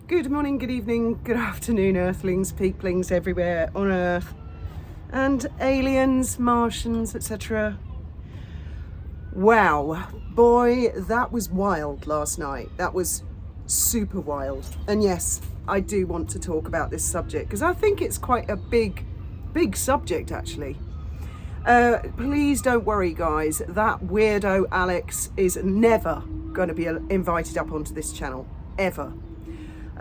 Good morning, good evening, good afternoon, Earthlings, peeplings everywhere on Earth, and aliens, Martians, etc. Wow, boy, that was wild last night. That was super wild. And yes, I do want to talk about this subject because I think it's quite a big subject actually. Please don't worry, guys. That weirdo Alex is never going to be invited up onto this channel, ever.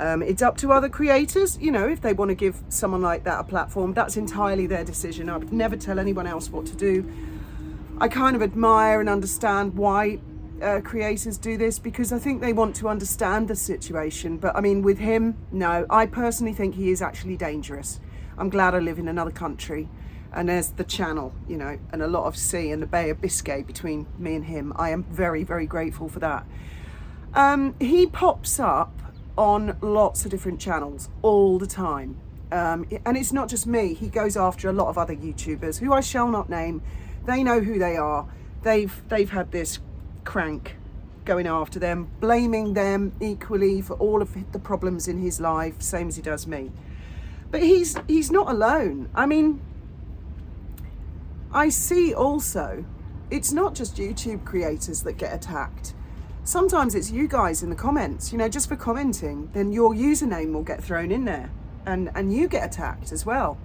It's up to other creators, you know, if they want to give someone like that a platform, that's entirely their decision. I would never tell anyone else what to do. I kind of admire and understand why creators do this because I think they want to understand the situation. But I mean, with him, no, I personally think he is actually dangerous. I'm glad I live in another country and there's the channel, you know, and a lot of sea and the Bay of Biscay between me and him. I am very, very grateful for that. He pops up on lots of different channels all the time, and it's not just me. He goes after a lot of other YouTubers who I shall not name. They know who they are. They've had this crank going after them, blaming them equally for all of the problems in his life, same as he does me. But he's not alone. I mean, I see also it's not just YouTube creators that get attacked. Sometimes it's you guys in the comments, you know, just for commenting, then your username will get thrown in there and you get attacked as well.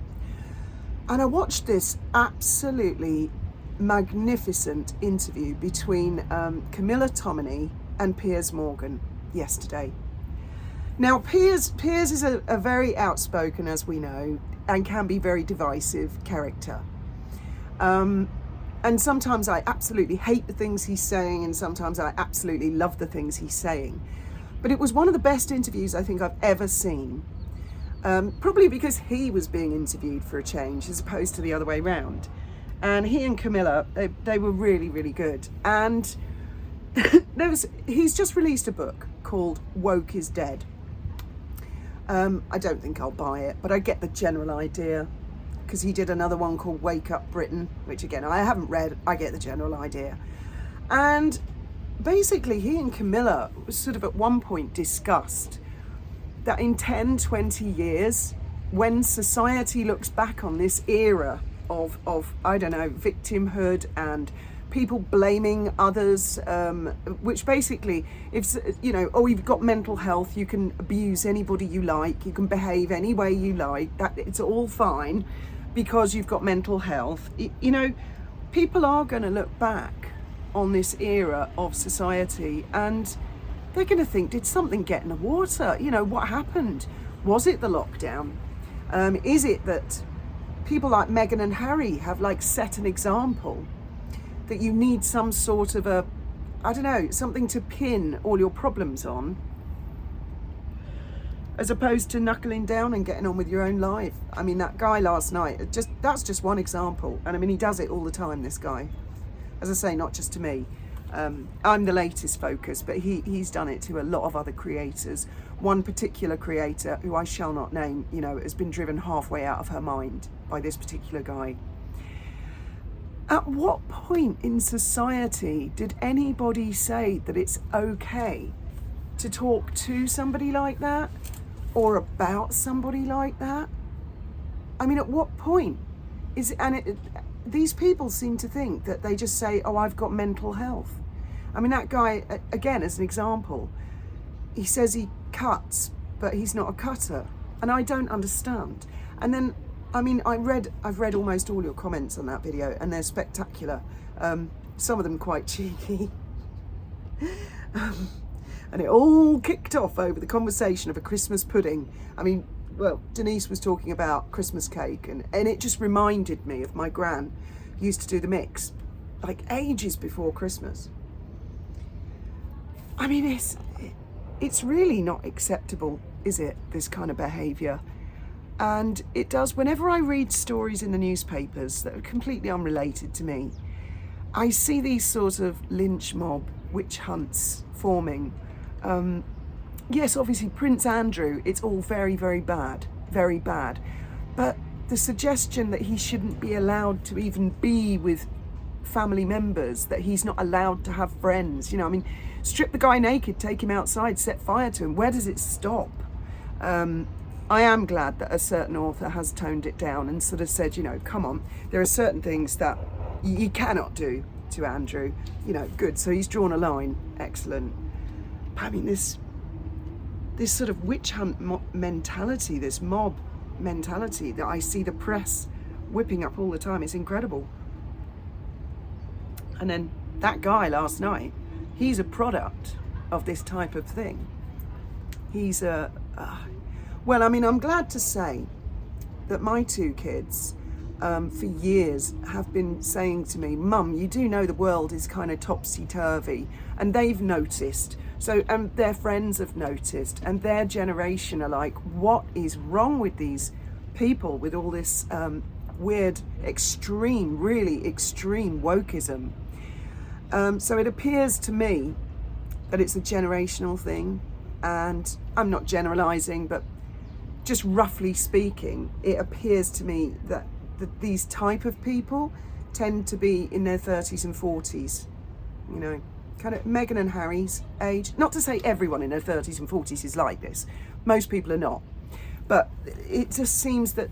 And I watched this absolutely magnificent interview between Camilla Tominey and Piers Morgan yesterday. Now, Piers is a very outspoken, as we know, and can be very divisive character. And sometimes I absolutely hate the things he's saying, and sometimes I absolutely love the things he's saying. But it was one of the best interviews I think I've ever seen. Probably because he was being interviewed for a change, as opposed to the other way around. And he and Camilla, they were really, really good. And he's just released a book called Woke is Dead. I don't think I'll buy it, but I get the general idea. Because he did another one called Wake Up Britain, which again, I haven't read, I get the general idea. And basically he and Camilla sort of at one point discussed that in 10, 20 years, when society looks back on this era of I don't know, victimhood and people blaming others, which basically, if, you know, oh, you've got mental health, you can abuse anybody you like, you can behave any way you like, that it's all fine, because you've got mental health. You know, people are going to look back on this era of society and they're going to think, did something get in the water? You know, what happened? Was it the lockdown? Is it that people like Meghan and Harry have like set an example that you need some sort of a, I don't know, something to pin all your problems on, as opposed to knuckling down and getting on with your own life? I mean, that guy last night, that's just one example. And I mean, he does it all the time, this guy. As I say, not just to me. I'm the latest focus, but he's done it to a lot of other creators. One particular creator, who I shall not name, you know, has been driven halfway out of her mind by this particular guy. At what point in society did anybody say that it's okay to talk to somebody like that? Or about somebody like that? I mean, at what point is it? And these people seem to think that they just say, oh, I've got mental health. I mean, that guy, again, as an example, he says he cuts, but he's not a cutter. And I don't understand. And then, I mean, I've read almost all your comments on that video and they're spectacular. Some of them quite cheeky. And it all kicked off over the conversation of a Christmas pudding. I mean, well, Denise was talking about Christmas cake and it just reminded me of my gran who used to do the mix, like ages before Christmas. I mean, it's really not acceptable, is it, this kind of behaviour? And it does, whenever I read stories in the newspapers that are completely unrelated to me, I see these sort of lynch mob witch hunts forming. Yes, obviously Prince Andrew, it's all very, very bad, very bad. But the suggestion that he shouldn't be allowed to even be with family members, that he's not allowed to have friends, you know, I mean, strip the guy naked, take him outside, set fire to him. Where does it stop? I am glad that a certain author has toned it down and sort of said, come on, there are certain things that you cannot do to Andrew. Good. So he's drawn a line. Excellent. But I mean, this sort of witch hunt mentality, this mob mentality that I see the press whipping up all the time, it's incredible. And then that guy last night, he's a product of this type of thing. He's well, I mean, I'm glad to say that my two kids for years have been saying to me, Mum, you do know the world is kind of topsy-turvy, and they've noticed. So, and their friends have noticed, and their generation are like, what is wrong with these people with all this weird, extreme, really extreme wokeism? So it appears to me that it's a generational thing, and I'm not generalizing, but just roughly speaking, it appears to me that these type of people tend to be in their 30s and 40s, kind of Meghan and Harry's age. Not to say everyone in their 30s and 40s is like this. Most people are not. But it just seems that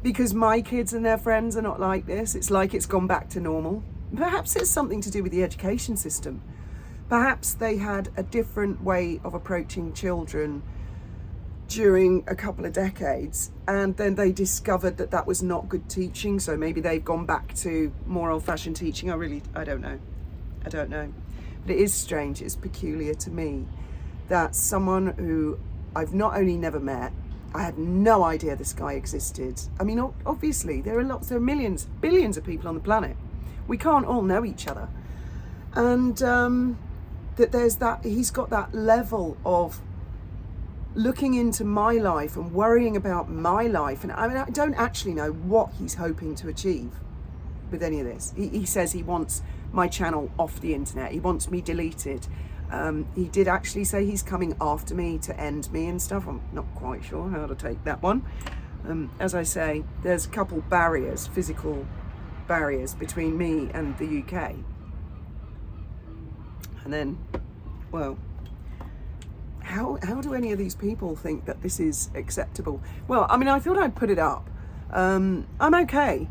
because my kids and their friends are not like this, it's like it's gone back to normal. Perhaps it's something to do with the education system. Perhaps they had a different way of approaching children during a couple of decades, and then they discovered that was not good teaching, so maybe they've gone back to more old-fashioned teaching. I don't know. But it is strange, it's peculiar to me that someone who I've not only never met, I had no idea this guy existed. I mean, obviously, there are millions, billions of people on the planet. We can't all know each other. And that he's got that level of looking into my life and worrying about my life. And I mean, I don't actually know what he's hoping to achieve with any of this. He says he wants my channel off the internet. He wants me deleted. He did actually say he's coming after me to end me and stuff. I'm not quite sure how to take that one. As I say, there's a couple barriers, physical barriers between me and the UK. And then, well, how do any of these people think that this is acceptable? Well, I mean, I thought I'd put it up. I'm okay.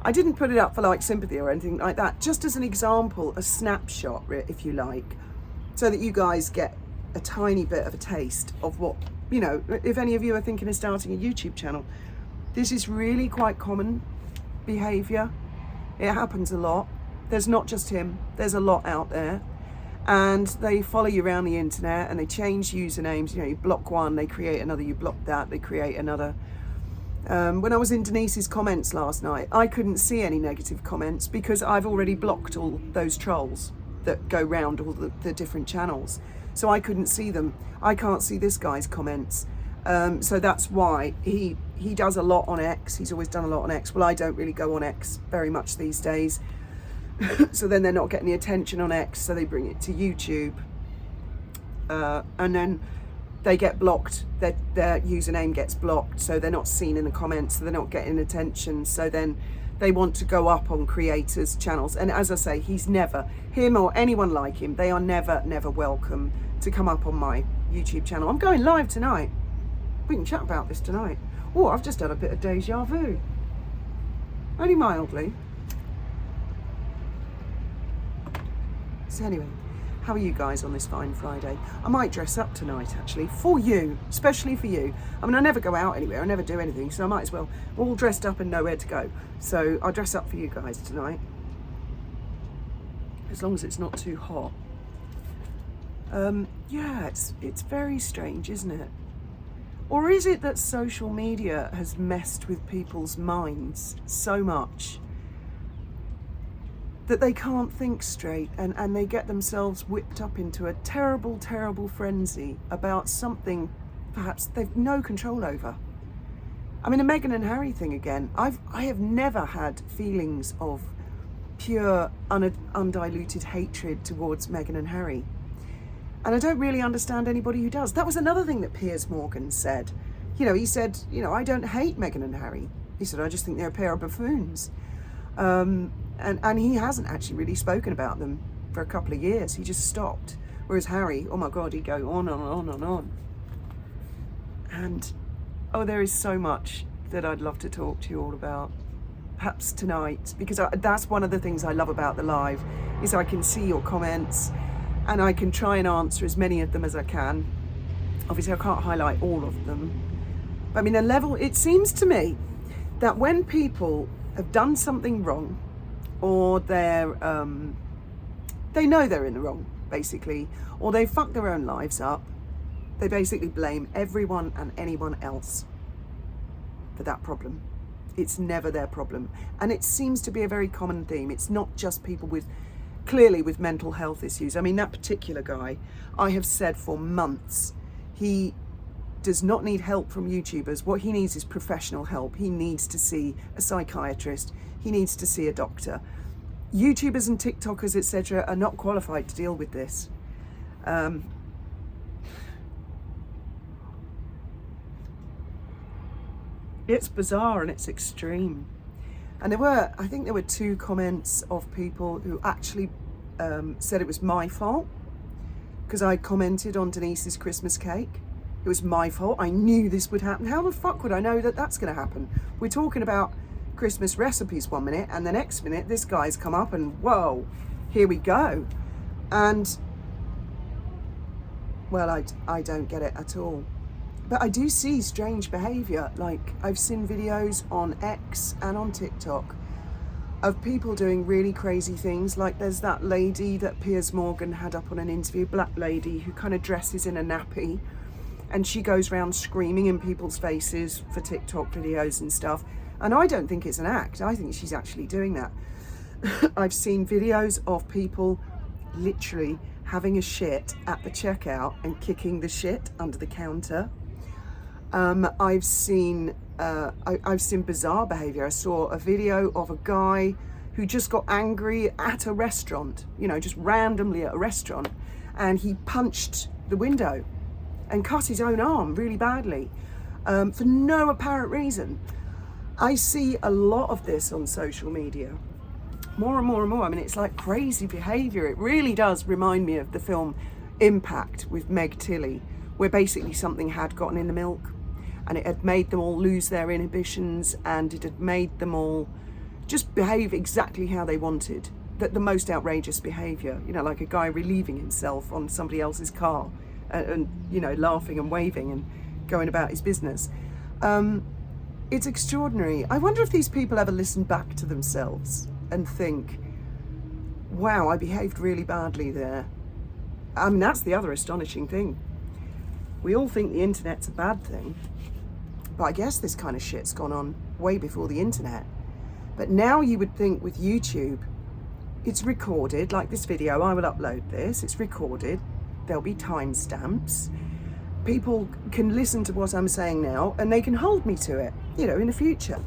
I didn't put it up for like sympathy or anything like that, just as an example, a snapshot, if you like, so that you guys get a tiny bit of a taste of what, if any of you are thinking of starting a YouTube channel, this is really quite common behavior. It happens a lot. There's not just him, there's a lot out there. And they follow you around the internet and they change usernames. You block one, they create another, you block that, they create another. When I was in Denise's comments last night, I couldn't see any negative comments because I've already blocked all those trolls that go round all the different channels. So I couldn't see them. I can't see this guy's comments. So that's why he does a lot on X. He's always done a lot on X. Well, I don't really go on X very much these days. So then they're not getting the attention on X, so they bring it to YouTube. And then they get blocked, their username gets blocked, so they're not seen in the comments, so they're not getting attention. So then they want to go up on creators' channels. And as I say, him or anyone like him, they are never welcome to come up on my YouTube channel. I'm going live tonight. We can chat about this tonight. Oh, I've just had a bit of deja vu. Only mildly. So anyway, how are you guys on this fine Friday? I might dress up tonight, actually, for you, especially for you. I mean, I never go out anywhere, I never do anything, so I might as well, all dressed up and nowhere to go. So I'll dress up for you guys tonight, as long as it's not too hot. Yeah, it's very strange, isn't it? Or is it that social media has messed with people's minds so much that they can't think straight and they get themselves whipped up into a terrible, terrible frenzy about something perhaps they've no control over? I mean, a Meghan and Harry thing again. I have never had feelings of pure, undiluted hatred towards Meghan and Harry. And I don't really understand anybody who does. That was another thing that Piers Morgan said. He said, I don't hate Meghan and Harry. He said, I just think they're a pair of buffoons. And he hasn't actually really spoken about them for a couple of years. He just stopped. Whereas Harry, oh my God, he'd go on and on and on. And oh, there is so much that I'd love to talk to you all about, perhaps tonight, because that's one of the things I love about the live, is I can see your comments and I can try and answer as many of them as I can. Obviously I can't highlight all of them, but I mean, it seems to me that when people have done something wrong, or they know they're in the wrong, basically, or they fuck their own lives up, they basically blame everyone and anyone else for that problem. It's never their problem. And it seems to be a very common theme. It's not just people clearly with mental health issues. I mean, that particular guy, I have said for months, he does not need help from YouTubers. What he needs is professional help. He needs to see a psychiatrist. He needs to see a doctor. YouTubers and TikTokers, etc., are not qualified to deal with this. It's bizarre and it's extreme. And I think there were 2 comments of people who actually said it was my fault because I commented on Denise's Christmas cake. It was my fault. I knew this would happen. How the fuck would I know that that's going to happen? We're talking about Christmas recipes one minute, and the next minute this guy's come up and whoa, here we go. And well, I don't get it at all. But I do see strange behaviour. Like, I've seen videos on X and on TikTok of people doing really crazy things. Like, there's that lady that Piers Morgan had up on an interview, black lady, who kind of dresses in a nappy, and she goes around screaming in people's faces for TikTok videos and stuff. And I don't think it's an act. I think she's actually doing that. I've seen videos of people literally having a shit at the checkout and kicking the shit under the counter. I've seen bizarre behaviour. I saw a video of a guy who just got angry at a restaurant, just randomly at a restaurant, and he punched the window and cut his own arm really badly for no apparent reason. I see a lot of this on social media, more and more and more. I mean, it's like crazy behaviour. It really does remind me of the film Impact with Meg Tilly, where basically something had gotten in the milk and it had made them all lose their inhibitions, and it had made them all just behave exactly how they wanted. The most outrageous behaviour, like a guy relieving himself on somebody else's car and laughing and waving and going about his business. It's extraordinary. I wonder if these people ever listen back to themselves and think, wow, I behaved really badly there. I mean, that's the other astonishing thing. We all think the internet's a bad thing, but I guess this kind of shit's gone on way before the internet. But now you would think with YouTube, it's recorded, like this video, I will upload this, it's recorded, there'll be timestamps. People can listen to what I'm saying now and they can hold me to it, in the future.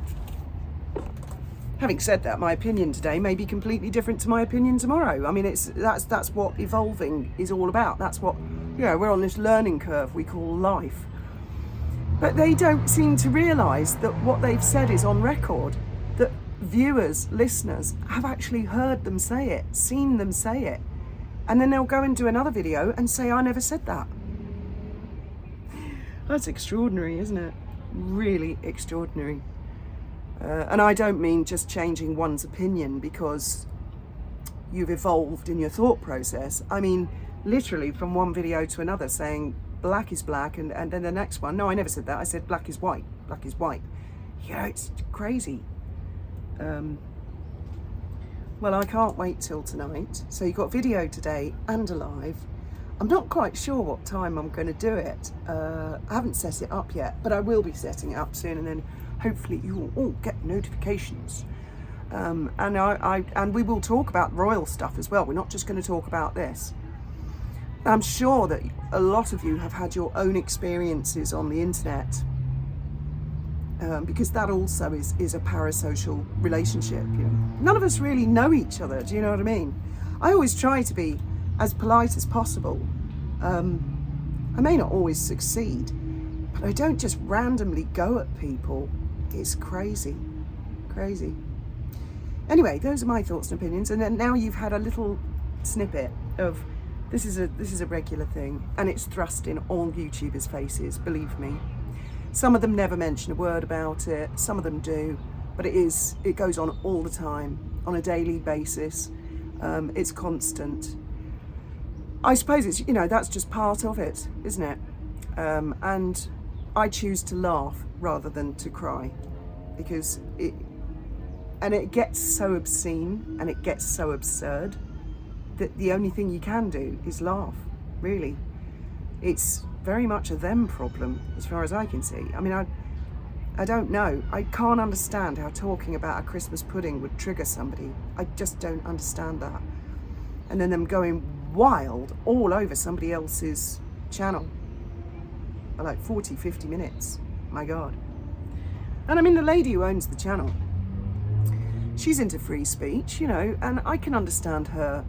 Having said that, my opinion today may be completely different to my opinion tomorrow. I mean, that's what evolving is all about. That's what, we're on this learning curve we call life. But they don't seem to realise that what they've said is on record, that viewers, listeners have actually heard them say it, seen them say it. And then they'll go and do another video and say, I never said that. That's extraordinary, isn't it? Really extraordinary. And I don't mean just changing one's opinion because you've evolved in your thought process. I mean, literally from one video to another saying black is black, and then the next one, no, I never said that. I said black is white. Black is white. It's crazy. Well, I can't wait till tonight. So you've got video today and a live. I'm not quite sure what time I'm going to do it. I haven't set it up yet, but I will be setting it up soon, and then hopefully you will all get notifications. And we will talk about royal stuff as well. We're not just going to talk about this. I'm sure that a lot of you have had your own experiences on the internet, because that also is a parasocial relationship. None of us really know each other. Do you know what I mean? I always try to be as polite as possible. I may not always succeed, but I don't just randomly go at people. It's crazy. Anyway, those are my thoughts and opinions, and then now you've had a little snippet of this is a regular thing, and it's thrust in all YouTubers' faces, believe me. Some of them never mention a word about it, some of them do, but it goes on all the time, on a daily basis. It's constant. I suppose it's, that's just part of it, isn't it? And I choose to laugh rather than to cry, because it gets so obscene and it gets so absurd that the only thing you can do is laugh, really. It's very much a them problem, as far as I can see. I mean, I don't know. I can't understand how talking about a Christmas pudding would trigger somebody. I just don't understand that. And then them going wild all over somebody else's channel for like 40, 50 minutes. My God. And I mean, the lady who owns the channel, she's into free speech, and I can understand her.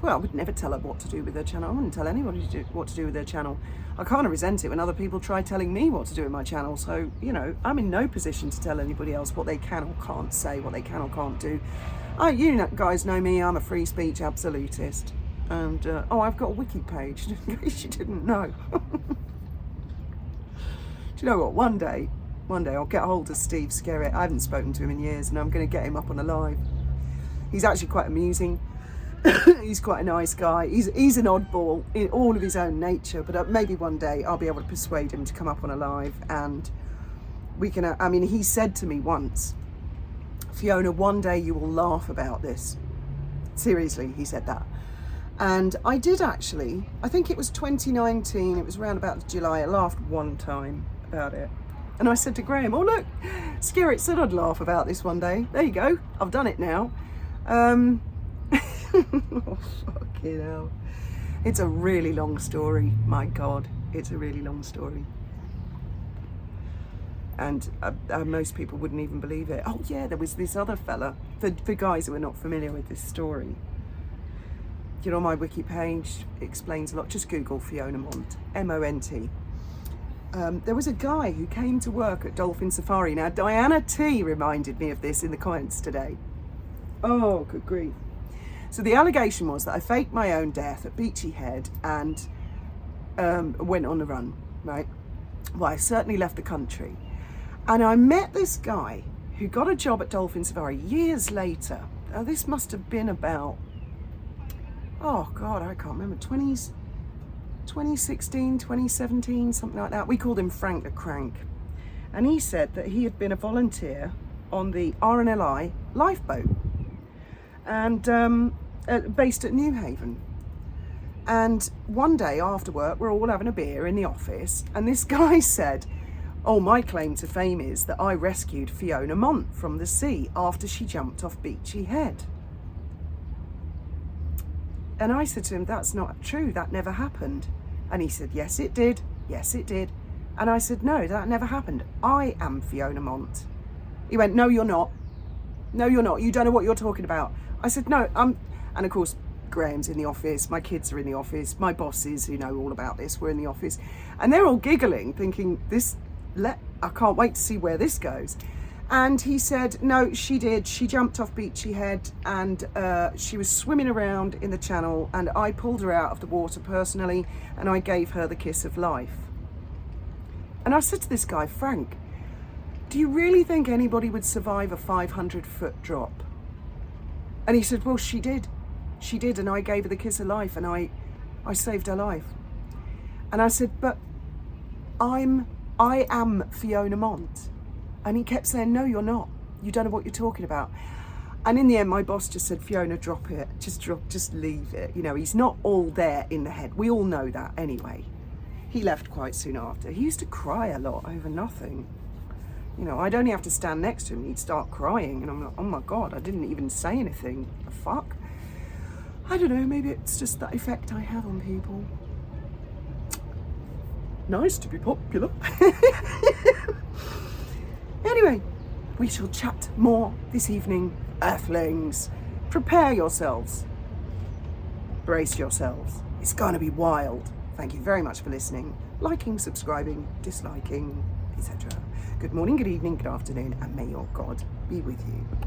Well, I would never tell her what to do with her channel. I wouldn't tell anybody what to do with their channel. I kind of resent it when other people try telling me what to do with my channel. So, I'm in no position to tell anybody else what they can or can't say, what they can or can't do. You guys know me, I'm a free speech absolutist. And, I've got a wiki page, in case you didn't know. Do you know what? One day I'll get hold of Steve Skerritt. I haven't spoken to him in years, and I'm going to get him up on a live. He's actually quite amusing. He's quite a nice guy. He's an oddball in all of his own nature, but maybe one day I'll be able to persuade him to come up on a live, and we can. He said to me once, Fiona, one day you will laugh about this. Seriously, he said that. And I did actually. I think it was 2019, it was around about July. I laughed one time about it. And I said to Graham, oh look, Skerritt said I'd laugh about this one day. There you go, I've done it now. Oh, fucking hell. It's a really long story, my God, it's a really long story. And most people wouldn't even believe it. Oh yeah, there was this other fella, for guys who are not familiar with this story. On my wiki page, it explains a lot. Just Google Fiona Mont, M-O-N-T. There was a guy who came to work at Dolphin Safari. Now, Diana T reminded me of this in the comments today. Oh, good grief. So the allegation was that I faked my own death at Beachy Head and went on the run, right? Well, I certainly left the country. And I met this guy who got a job at Dolphin Safari years later. Now, this must have been about, oh God, I can't remember, 2016, 2017, something like that. We called him Frank the Crank. And he said that he had been a volunteer on the RNLI lifeboat, and based at New Haven. And one day after work, we're all having a beer in the office, and this guy said, oh, my claim to fame is that I rescued Fiona Mont from the sea after she jumped off Beachy Head. And I said to him, that's not true, that never happened. And he said, yes it did, yes it did. And I said, no, that never happened. I am Fiona Mont. He went, no you're not. No you're not, you don't know what you're talking about. I said, no, and of course, Graham's in the office, my kids are in the office, my bosses who know all about this were in the office. And they're all giggling, thinking, I can't wait to see where this goes. And he said, no, she did. She jumped off Beachy Head, and she was swimming around in the channel, and I pulled her out of the water personally, and I gave her the kiss of life. And I said to this guy, Frank, do you really think anybody would survive a 500-foot drop? And he said, well, she did. She did, and I gave her the kiss of life, and I saved her life. And I said, but I am Fiona Mont. And he kept saying, no, you're not. You don't know what you're talking about. And in the end, my boss just said, Fiona, drop it. Just leave it. He's not all there in the head. We all know that anyway. He left quite soon after. He used to cry a lot over nothing. I'd only have to stand next to him. He'd start crying. And I'm like, oh my God, I didn't even say anything. The fuck? I don't know, maybe it's just that effect I have on people. Nice to be popular. Anyway, we shall chat more this evening, Earthlings. Prepare yourselves. Brace yourselves. It's going to be wild. Thank you very much for listening, liking, subscribing, disliking, etc. Good morning, good evening, good afternoon, and may your God be with you.